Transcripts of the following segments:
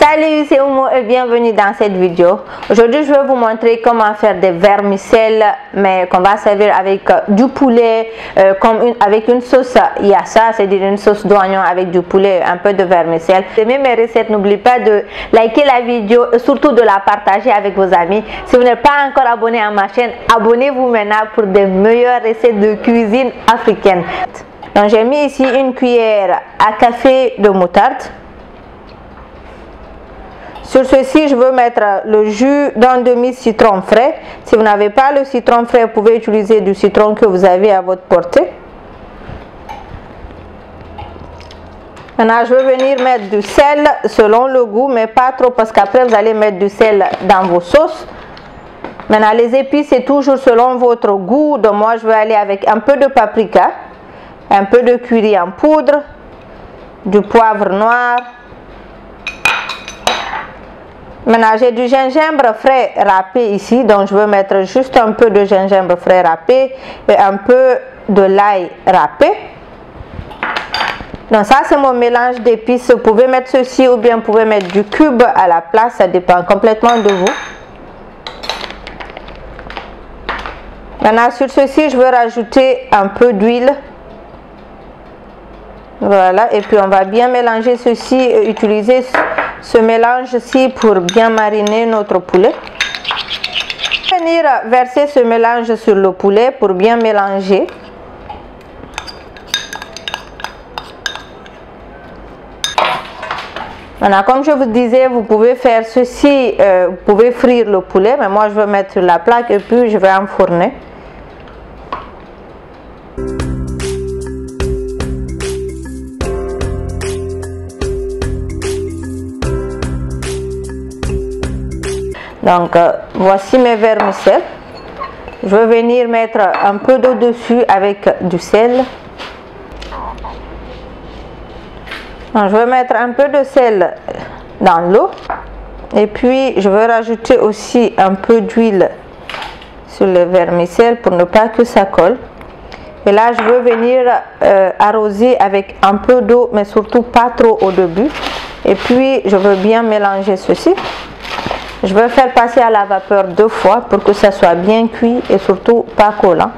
Salut, c'est Oumo et bienvenue dans cette vidéo. Aujourd'hui, je vais vous montrer comment faire des vermicelles, mais qu'on va servir avec du poulet, avec une sauce yassa, c'est-à-dire une sauce d'oignon avec du poulet, un peu de vermicelle. Si vous aimez mes recettes, n'oubliez pas de liker la vidéo et surtout de la partager avec vos amis. Si vous n'êtes pas encore abonné à ma chaîne, abonnez-vous maintenant pour de meilleures recettes de cuisine africaine. Donc, j'ai mis ici une cuillère à café de moutarde. Sur ceci, je veux mettre le jus d'un demi-citron frais. Si vous n'avez pas le citron frais, vous pouvez utiliser du citron que vous avez à votre portée. Maintenant, je vais venir mettre du sel selon le goût, mais pas trop parce qu'après, vous allez mettre du sel dans vos sauces. Maintenant, les épices, c'est toujours selon votre goût. Donc, moi, je vais aller avec un peu de paprika, un peu de curry en poudre, du poivre noir. Maintenant, j'ai du gingembre frais râpé ici, donc je veux mettre juste un peu de gingembre frais râpé et un peu de l'ail râpé. Donc ça, c'est mon mélange d'épices. Vous pouvez mettre ceci ou bien vous pouvez mettre du cube à la place, ça dépend complètement de vous. Maintenant, sur ceci, je veux rajouter un peu d'huile. Voilà, et puis on va bien mélanger ceci et utiliser ce mélange-ci pour bien mariner notre poulet. Je vais venir verser ce mélange sur le poulet pour bien mélanger. Voilà, comme je vous disais, vous pouvez faire ceci, vous pouvez frire le poulet, mais moi je vais mettre sur la plaque et puis je vais enfourner. Donc voici mes vermicelles. Je vais venir mettre un peu d'eau dessus avec du sel. Donc, je vais mettre un peu de sel dans l'eau et puis je vais rajouter aussi un peu d'huile sur les vermicelles pour ne pas que ça colle. Et là je veux venir arroser avec un peu d'eau, mais surtout pas trop au début. Et puis je veux bien mélanger ceci. Je vais faire passer à la vapeur 2 fois pour que ça soit bien cuit et surtout pas collant.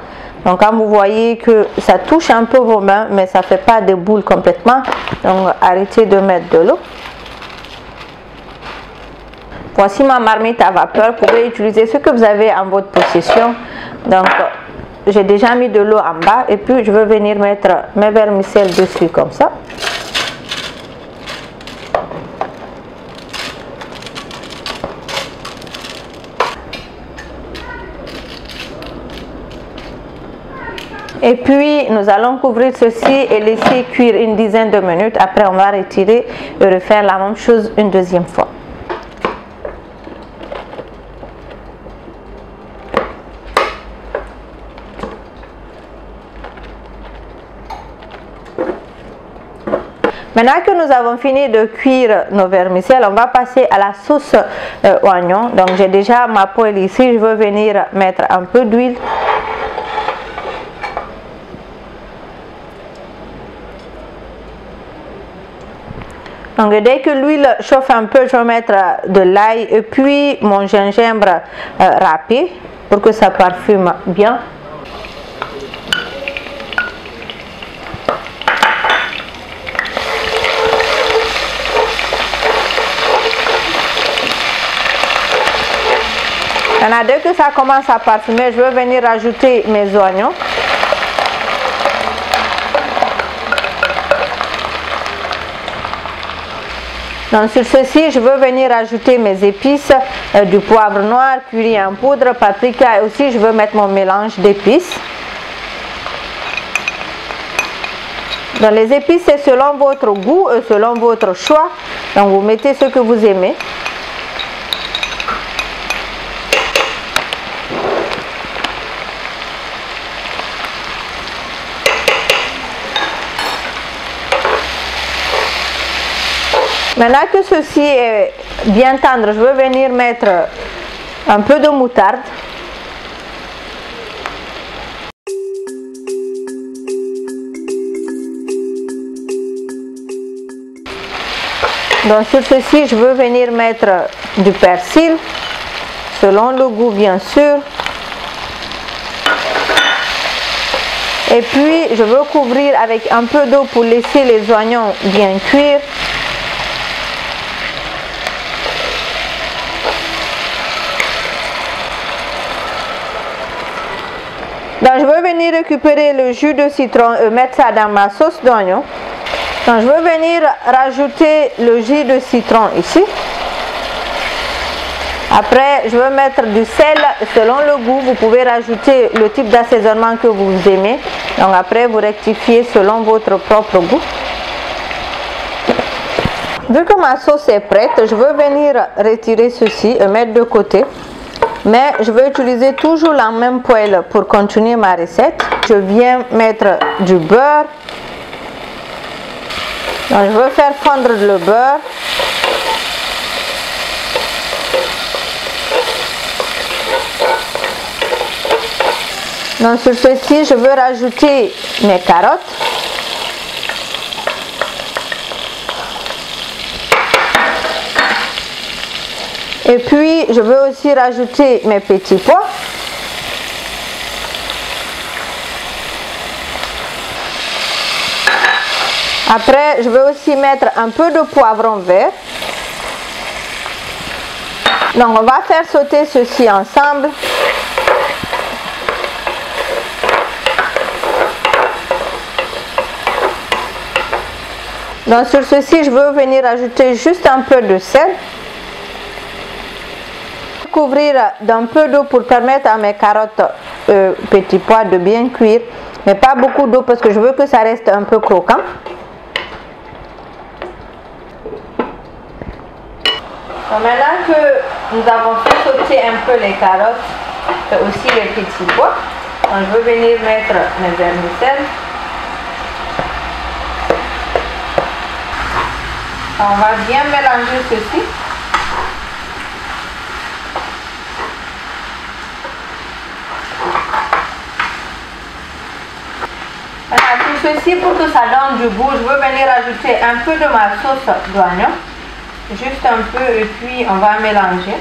Donc quand vous voyez que ça touche un peu vos mains, mais ça ne fait pas de boules complètement, donc arrêtez de mettre de l'eau. Voici ma marmite à vapeur. Vous pouvez utiliser ce que vous avez en votre possession. Donc j'ai déjà mis de l'eau en bas et puis je vais venir mettre mes vermicelles dessus comme ça. Et puis nous allons couvrir ceci et laisser cuire une dizaine de minutes. Après on va retirer et refaire la même chose une deuxième fois. Maintenant que nous avons fini de cuire nos vermicelles, on va passer à la sauce oignon. Donc j'ai déjà ma poêle ici, je veux venir mettre un peu d'huile. Donc dès que l'huile chauffe un peu, je vais mettre de l'ail et puis mon gingembre râpé pour que ça parfume bien. Maintenant, dès que ça commence à parfumer, je vais venir rajouter mes oignons. Donc sur ceci, je veux venir ajouter mes épices, du poivre noir, curry en poudre, paprika et aussi je veux mettre mon mélange d'épices. Donc les épices c'est selon votre goût et selon votre choix. Donc vous mettez ce que vous aimez. Maintenant que ceci est bien tendre, je vais venir mettre un peu de moutarde. Donc sur ceci, je veux venir mettre du persil, selon le goût bien sûr. Et puis je veux couvrir avec un peu d'eau pour laisser les oignons bien cuire. Donc je veux venir récupérer le jus de citron et mettre ça dans ma sauce d'oignon. Donc je veux venir rajouter le jus de citron ici. Après je veux mettre du sel selon le goût. Vous pouvez rajouter le type d'assaisonnement que vous aimez. Donc après vous rectifiez selon votre propre goût. Vu que ma sauce est prête, je veux venir retirer ceci et mettre de côté. Mais je vais utiliser toujours la même poêle pour continuer ma recette. Je viens mettre du beurre. Donc je veux faire fondre le beurre. Donc sur ceci, je veux rajouter mes carottes. Et puis je veux aussi rajouter mes petits pois. Après, je veux aussi mettre un peu de poivron vert. Donc on va faire sauter ceci ensemble. Donc sur ceci, je veux venir ajouter juste un peu de sel. Couvrir d'un peu d'eau pour permettre à mes carottes petits pois de bien cuire, mais pas beaucoup d'eau parce que je veux que ça reste un peu croquant. Donc maintenant que nous avons fait sauter un peu les carottes et aussi les petits pois, donc je veux venir mettre mes vermicelles. On va bien mélanger ceci. Tout ceci, pour que ça donne du goût, je veux venir ajouter un peu de ma sauce d'oignon, juste un peu, et puis on va mélanger.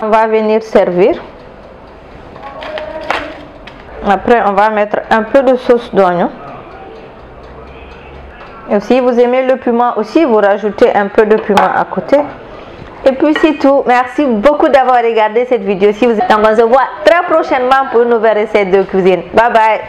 On va venir servir. Après on va mettre un peu de sauce d'oignon. Et si vous aimez le piment aussi, vous rajoutez un peu de piment à côté. Et puis c'est tout. Merci beaucoup d'avoir regardé cette vidéo. Si vous êtes, on se voit très prochainement pour une nouvelle recette de cuisine. Bye bye.